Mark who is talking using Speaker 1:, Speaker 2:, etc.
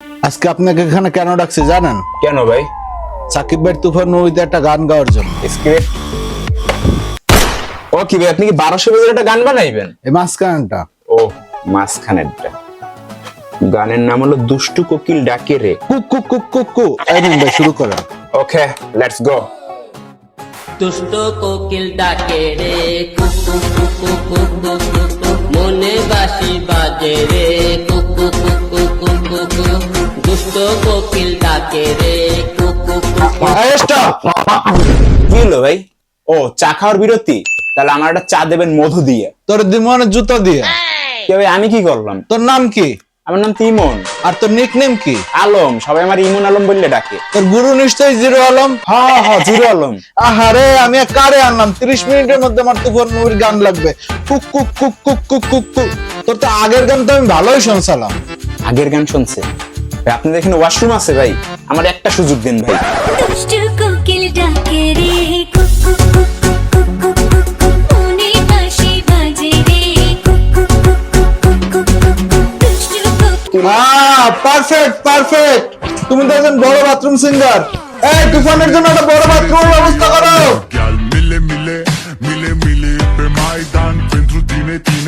Speaker 1: আজকে আপনাকে এখানে কেন ডাকছি জানেন?
Speaker 2: কেন ভাই?
Speaker 1: সাকিব ভাই তুফান মুভিতে একটা গান গাওয়ার জন্য।
Speaker 2: স্ক্রিপ্ট ও কি ভাই, আপনি কি 1200 বেজের একটা গান বানাইবেন?
Speaker 1: এই মাঝখানটা
Speaker 2: ও মাঝখানেরটা। গানের নাম হলো দুষ্টু কোকিল ডাকে রে।
Speaker 1: Cook cook cook cook cook. এই নিন ভাই, শুরু করেন।
Speaker 2: ওকে, লেটস গো।
Speaker 3: দুষ্ট কোকিল ডাকে রে, কুকু কুকু কুকু কুকু, মনে বাঁশি বাজে রে, কুকু কুকু কুকু কুকু। দুষ্ট কোকিল ডাকে রে, কুকু কুকু।
Speaker 1: এই স্টপ।
Speaker 2: কি হলো ভাই? ও চা খাওয়ার বিরতি? তাহলে আমার একটা চা দেবেন মধু দিয়ে।
Speaker 1: তোর দিমনের জুতো দিয়ে।
Speaker 2: কে ভাই, আমি কি করলাম?
Speaker 1: তোর নাম কি?
Speaker 2: আমার নাম তিমন।
Speaker 1: আর তোর নিকনেম কি?
Speaker 2: আলম, সবাই আমার ইমন আলম বললে ডাকে।
Speaker 1: তোর গুরু নিশ্চয়ই জিরো আলম।
Speaker 2: হ্যাঁ হ্যাঁ, জিরো আলম।
Speaker 1: আহারে, আমি এক কারে আনলাম, 30 মিনিটের মধ্যে আমার তুফান মুভির গান লাগবে। Cook cook cook cook cook cook cook. তোর তো আগের গান তো আমি ভালোই শুনছিলাম।
Speaker 2: আগের গান শুনছে ভাই? আপনাদের এখানে ওয়াশরুম আছে ভাই? আমার একটা সুযোগ দিন ভাই।
Speaker 4: দুষ্টু কোকিল ডাকে রে, কুকু কুকু কুকু কুকু, মনে বাঁশি বাজে রে, কুকু কুকু কুকু কুকু। দুষ্টু কোকিল
Speaker 1: পারফেক্ট পারফেক্ট। তুমি তো একজন বড় বাথরুম সিঙ্গার। এই তুফানের জন্য একটা বড় বাথরুমের ব্যবস্থা করো।
Speaker 5: Gel mille mille mille mille pe Maidan pentru tine tine